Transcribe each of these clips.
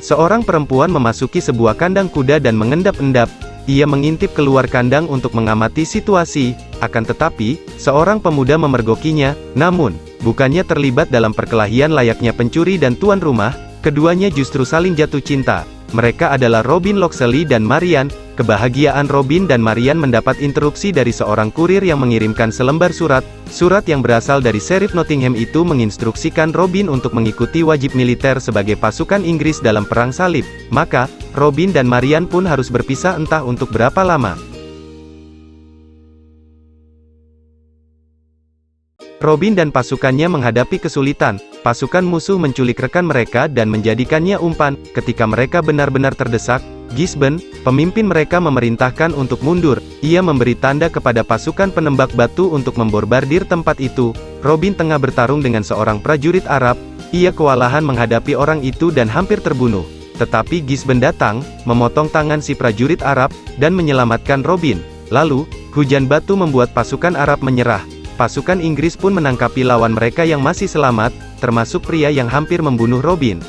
Seorang perempuan memasuki sebuah kandang kuda dan mengendap-endap. Ia mengintip keluar kandang untuk mengamati situasi, akan tetapi, seorang pemuda memergokinya, namun, bukannya terlibat dalam perkelahian layaknya pencuri dan tuan rumah, keduanya justru saling jatuh cinta. Mereka adalah Robin Locksley dan Marian. Kebahagiaan Robin dan Marian mendapat interupsi dari seorang kurir yang mengirimkan selembar surat. Surat yang berasal dari Sheriff Nottingham itu menginstruksikan Robin untuk mengikuti wajib militer sebagai pasukan Inggris dalam Perang Salib. Maka, Robin dan Marian pun harus berpisah entah untuk berapa lama. Robin dan pasukannya menghadapi kesulitan. Pasukan musuh menculik rekan mereka dan menjadikannya umpan. Ketika mereka benar-benar terdesak, Gisborne, pemimpin mereka memerintahkan untuk mundur. Ia memberi tanda kepada pasukan penembak batu untuk memborbardir tempat itu. Robin tengah bertarung dengan seorang prajurit Arab. Ia kewalahan menghadapi orang itu dan hampir terbunuh. Tetapi Gisborne datang, memotong tangan si prajurit Arab, dan menyelamatkan Robin. Lalu, hujan batu membuat pasukan Arab menyerah. Pasukan Inggris pun menangkapi lawan mereka yang masih selamat, termasuk pria yang hampir membunuh Robin.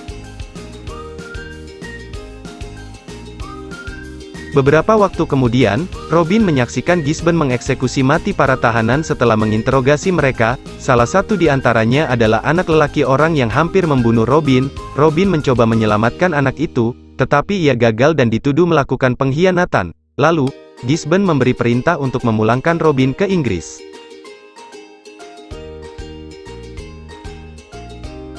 Beberapa waktu kemudian, Robin menyaksikan Gisborne mengeksekusi mati para tahanan setelah menginterogasi mereka. Salah satu di antaranya adalah anak lelaki orang yang hampir membunuh Robin. Robin mencoba menyelamatkan anak itu, tetapi ia gagal dan dituduh melakukan pengkhianatan. Lalu, Gisborne memberi perintah untuk memulangkan Robin ke Inggris.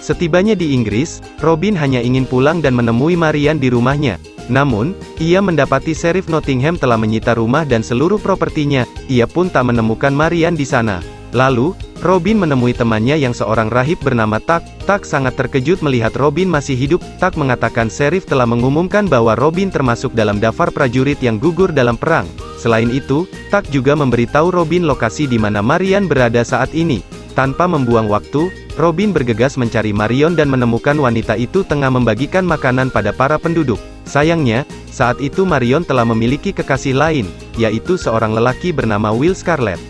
Setibanya di Inggris, Robin hanya ingin pulang dan menemui Marian di rumahnya. Namun, ia mendapati Sheriff Nottingham telah menyita rumah dan seluruh propertinya. Ia pun tak menemukan Marian di sana. Lalu, Robin menemui temannya yang seorang rahib bernama Tak. Tak sangat terkejut melihat Robin masih hidup. Tak mengatakan Sheriff telah mengumumkan bahwa Robin termasuk dalam daftar prajurit yang gugur dalam perang. Selain itu, Tak juga memberitahu Robin lokasi di mana Marian berada saat ini. Tanpa membuang waktu, Robin bergegas mencari Marion dan menemukan wanita itu tengah membagikan makanan pada para penduduk. Sayangnya, saat itu Marion telah memiliki kekasih lain, yaitu seorang lelaki bernama Will Scarlet.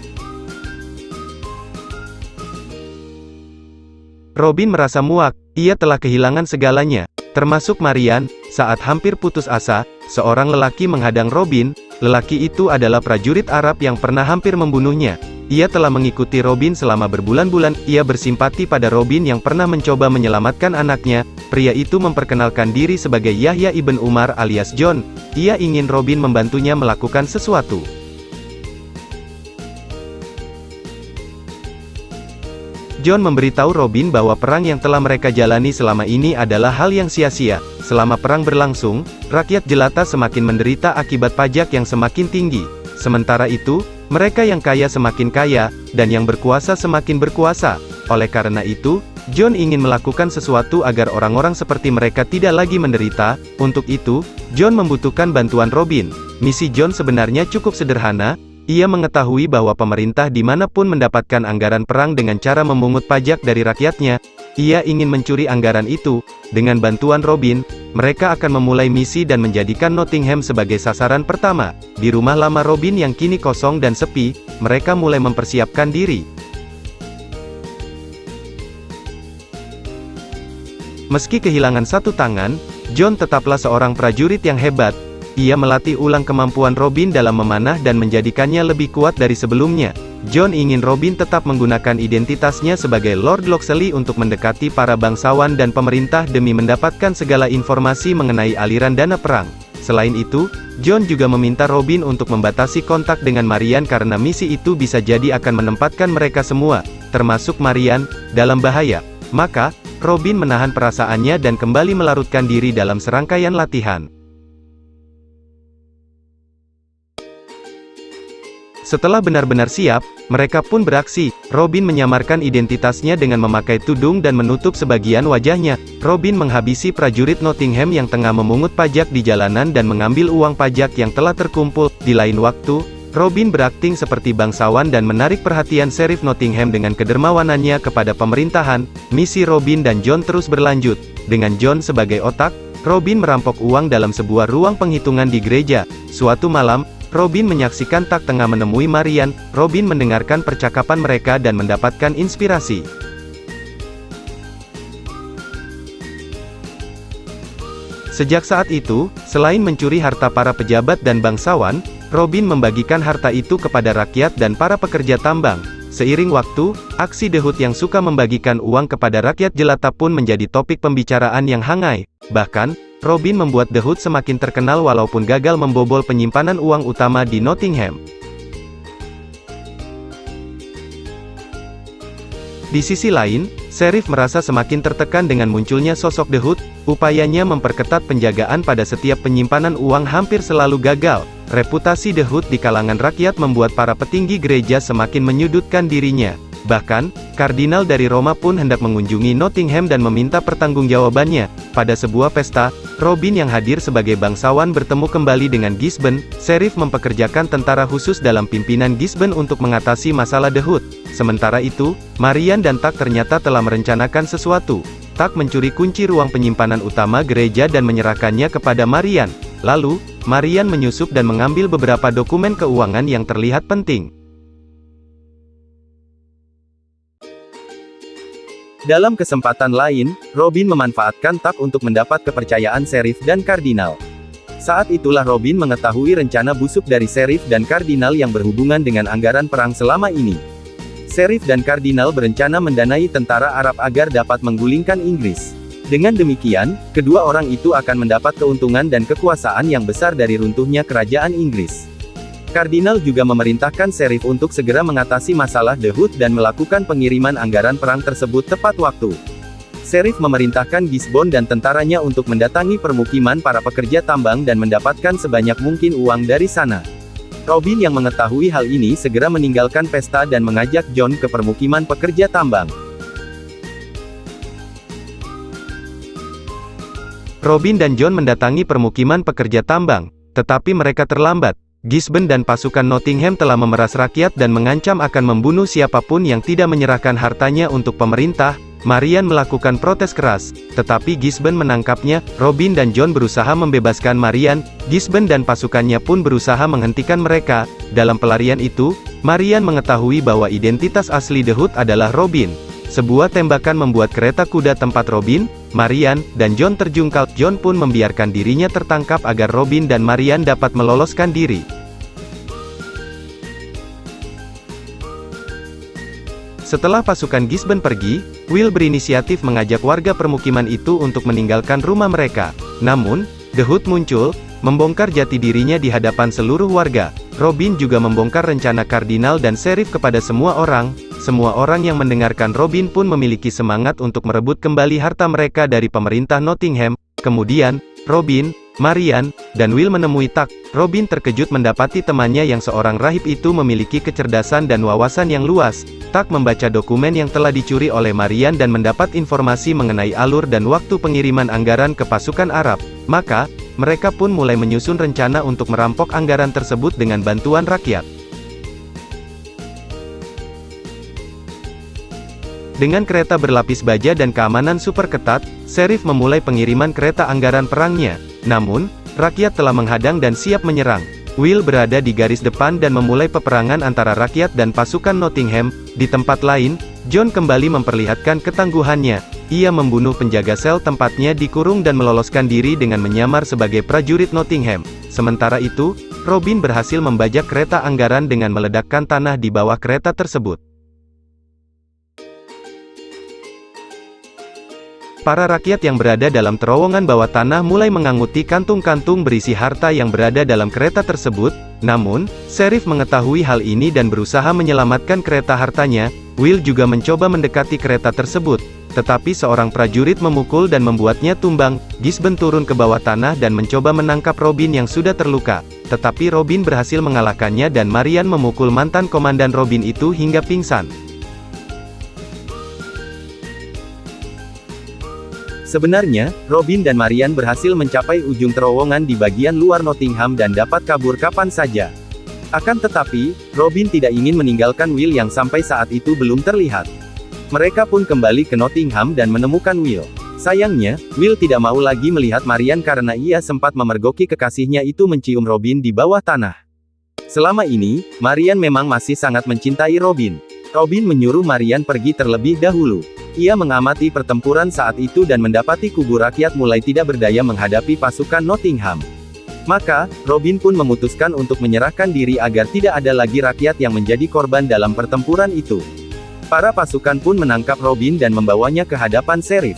Robin merasa muak, ia telah kehilangan segalanya, termasuk Marian. Saat hampir putus asa, seorang lelaki menghadang Robin. Lelaki itu adalah prajurit Arab yang pernah hampir membunuhnya. Ia telah mengikuti Robin selama berbulan-bulan. Ia bersimpati pada Robin yang pernah mencoba menyelamatkan anaknya. Pria itu memperkenalkan diri sebagai Yahya ibn Umar alias John. Ia ingin Robin membantunya melakukan sesuatu. John memberitahu Robin bahwa perang yang telah mereka jalani selama ini adalah hal yang sia-sia. Selama perang berlangsung, rakyat jelata semakin menderita akibat pajak yang semakin tinggi. Sementara itu, mereka yang kaya semakin kaya, dan yang berkuasa semakin berkuasa. Oleh karena itu, John ingin melakukan sesuatu agar orang-orang seperti mereka tidak lagi menderita. Untuk itu, John membutuhkan bantuan Robin. Misi John sebenarnya cukup sederhana. Ia mengetahui bahwa pemerintah dimanapun mendapatkan anggaran perang dengan cara memungut pajak dari rakyatnya. Ia ingin mencuri anggaran itu. Dengan bantuan Robin, mereka akan memulai misi dan menjadikan Nottingham sebagai sasaran pertama. Di rumah lama Robin yang kini kosong dan sepi, mereka mulai mempersiapkan diri. Meski kehilangan satu tangan, John tetaplah seorang prajurit yang hebat. Ia melatih ulang kemampuan Robin dalam memanah dan menjadikannya lebih kuat dari sebelumnya. John ingin Robin tetap menggunakan identitasnya sebagai Lord Locksley untuk mendekati para bangsawan dan pemerintah demi mendapatkan segala informasi mengenai aliran dana perang. Selain itu, John juga meminta Robin untuk membatasi kontak dengan Marian karena misi itu bisa jadi akan menempatkan mereka semua, termasuk Marian, dalam bahaya. Maka, Robin menahan perasaannya dan kembali melarutkan diri dalam serangkaian latihan. Setelah benar-benar siap, mereka pun beraksi. Robin menyamarkan identitasnya dengan memakai tudung dan menutup sebagian wajahnya. Robin menghabisi prajurit Nottingham yang tengah memungut pajak di jalanan dan mengambil uang pajak yang telah terkumpul. Di lain waktu, Robin berakting seperti bangsawan dan menarik perhatian Sheriff Nottingham dengan kedermawanannya kepada pemerintahan. Misi Robin dan John terus berlanjut. Dengan John sebagai otak, Robin merampok uang dalam sebuah ruang penghitungan di gereja. Suatu malam, Robin menyaksikan Tak tengah menemui Marian. Robin mendengarkan percakapan mereka dan mendapatkan inspirasi. Sejak saat itu, selain mencuri harta para pejabat dan bangsawan, Robin membagikan harta itu kepada rakyat dan para pekerja tambang. Seiring waktu, aksi The Hood yang suka membagikan uang kepada rakyat jelata pun menjadi topik pembicaraan yang hangat. Bahkan, Robin membuat The Hood semakin terkenal walaupun gagal membobol penyimpanan uang utama di Nottingham. Di sisi lain, Sheriff merasa semakin tertekan dengan munculnya sosok The Hood. Upayanya memperketat penjagaan pada setiap penyimpanan uang hampir selalu gagal. Reputasi The Hood di kalangan rakyat membuat para petinggi gereja semakin menyudutkan dirinya. Bahkan, kardinal dari Roma pun hendak mengunjungi Nottingham dan meminta pertanggungjawabannya. Pada sebuah pesta, Robin yang hadir sebagai bangsawan bertemu kembali dengan Gisborne. Sheriff mempekerjakan tentara khusus dalam pimpinan Gisborne untuk mengatasi masalah The Hood. Sementara itu, Marian dan Tak ternyata telah merencanakan sesuatu. Tak mencuri kunci ruang penyimpanan utama gereja dan menyerahkannya kepada Marian. Lalu, Marian menyusup dan mengambil beberapa dokumen keuangan yang terlihat penting. Dalam kesempatan lain, Robin memanfaatkan Tak untuk mendapat kepercayaan Sheriff dan Kardinal. Saat itulah Robin mengetahui rencana busuk dari Sheriff dan Kardinal yang berhubungan dengan anggaran perang selama ini. Sheriff dan Kardinal berencana mendanai tentara Arab agar dapat menggulingkan Inggris. Dengan demikian, kedua orang itu akan mendapat keuntungan dan kekuasaan yang besar dari runtuhnya kerajaan Inggris. Kardinal juga memerintahkan Sheriff untuk segera mengatasi masalah The Hood dan melakukan pengiriman anggaran perang tersebut tepat waktu. Sheriff memerintahkan Gisborne dan tentaranya untuk mendatangi permukiman para pekerja tambang dan mendapatkan sebanyak mungkin uang dari sana. Robin yang mengetahui hal ini segera meninggalkan pesta dan mengajak John ke permukiman pekerja tambang. Robin dan John mendatangi permukiman pekerja tambang, tetapi mereka terlambat. Gisborne dan pasukan Nottingham telah memeras rakyat dan mengancam akan membunuh siapapun yang tidak menyerahkan hartanya untuk pemerintah. Marian melakukan protes keras, tetapi Gisborne menangkapnya. Robin dan John berusaha membebaskan Marian. Gisborne dan pasukannya pun berusaha menghentikan mereka. Dalam pelarian itu, Marian mengetahui bahwa identitas asli The Hood adalah Robin. Sebuah tembakan membuat kereta kuda tempat Robin, Marian, dan John terjungkal. John pun membiarkan dirinya tertangkap agar Robin dan Marian dapat meloloskan diri. Setelah pasukan Gisborne pergi, Will berinisiatif mengajak warga permukiman itu untuk meninggalkan rumah mereka. Namun, The Hood muncul, membongkar jati dirinya di hadapan seluruh warga. Robin juga membongkar rencana Kardinal dan Sheriff kepada semua orang. Semua orang yang mendengarkan Robin pun memiliki semangat untuk merebut kembali harta mereka dari pemerintah Nottingham. Kemudian, Robin, Marian, dan Will menemui Tak. Robin terkejut mendapati temannya yang seorang rahib itu memiliki kecerdasan dan wawasan yang luas. Tak membaca dokumen yang telah dicuri oleh Marian dan mendapat informasi mengenai alur dan waktu pengiriman anggaran ke pasukan Arab. Maka, mereka pun mulai menyusun rencana untuk merampok anggaran tersebut dengan bantuan rakyat. Dengan kereta berlapis baja dan keamanan super ketat, Sheriff memulai pengiriman kereta anggaran perangnya. Namun, rakyat telah menghadang dan siap menyerang. Will berada di garis depan dan memulai peperangan antara rakyat dan pasukan Nottingham. Di tempat lain, John kembali memperlihatkan ketangguhannya. Ia membunuh penjaga sel tempatnya dikurung dan meloloskan diri dengan menyamar sebagai prajurit Nottingham. Sementara itu, Robin berhasil membajak kereta anggaran dengan meledakkan tanah di bawah kereta tersebut. Para rakyat yang berada dalam terowongan bawah tanah mulai menganguti kantung-kantung berisi harta yang berada dalam kereta tersebut. Namun, Sheriff mengetahui hal ini dan berusaha menyelamatkan kereta hartanya. Will juga mencoba mendekati kereta tersebut, tetapi seorang prajurit memukul dan membuatnya tumbang. Gisborne turun ke bawah tanah dan mencoba menangkap Robin yang sudah terluka. Tetapi Robin berhasil mengalahkannya dan Marian memukul mantan komandan Robin itu hingga pingsan. Sebenarnya, Robin dan Marian berhasil mencapai ujung terowongan di bagian luar Nottingham dan dapat kabur kapan saja. Akan tetapi, Robin tidak ingin meninggalkan Will yang sampai saat itu belum terlihat. Mereka pun kembali ke Nottingham dan menemukan Will. Sayangnya, Will tidak mau lagi melihat Marian karena ia sempat memergoki kekasihnya itu mencium Robin di bawah tanah. Selama ini, Marian memang masih sangat mencintai Robin. Robin menyuruh Marian pergi terlebih dahulu. Ia mengamati pertempuran saat itu dan mendapati kubu rakyat mulai tidak berdaya menghadapi pasukan Nottingham. Maka, Robin pun memutuskan untuk menyerahkan diri agar tidak ada lagi rakyat yang menjadi korban dalam pertempuran itu. Para pasukan pun menangkap Robin dan membawanya ke hadapan Sheriff.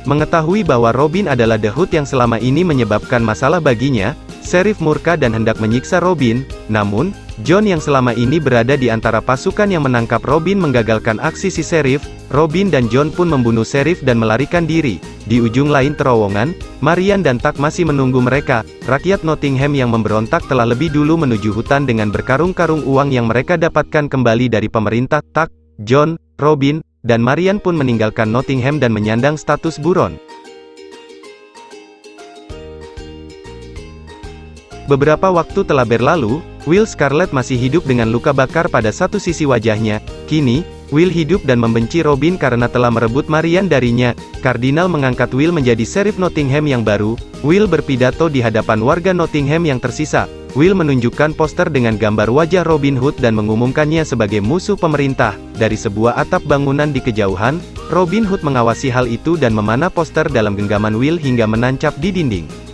Mengetahui bahwa Robin adalah The Hood yang selama ini menyebabkan masalah baginya, Sheriff murka dan hendak menyiksa Robin, namun, John yang selama ini berada di antara pasukan yang menangkap Robin menggagalkan aksi si Sheriff. Robin dan John pun membunuh Sheriff dan melarikan diri. Di ujung lain terowongan, Marian dan Tuck masih menunggu mereka. Rakyat Nottingham yang memberontak telah lebih dulu menuju hutan dengan berkarung-karung uang yang mereka dapatkan kembali dari pemerintah. Tuck, John, Robin, dan Marian pun meninggalkan Nottingham dan menyandang status buron. Beberapa waktu telah berlalu, Will Scarlet masih hidup dengan luka bakar pada satu sisi wajahnya. Kini, Will hidup dan membenci Robin karena telah merebut Marian darinya. Kardinal mengangkat Will menjadi Sheriff Nottingham yang baru. Will berpidato di hadapan warga Nottingham yang tersisa. Will menunjukkan poster dengan gambar wajah Robin Hood dan mengumumkannya sebagai musuh pemerintah. Dari sebuah atap bangunan di kejauhan, Robin Hood mengawasi hal itu dan memanah poster dalam genggaman Will hingga menancap di dinding.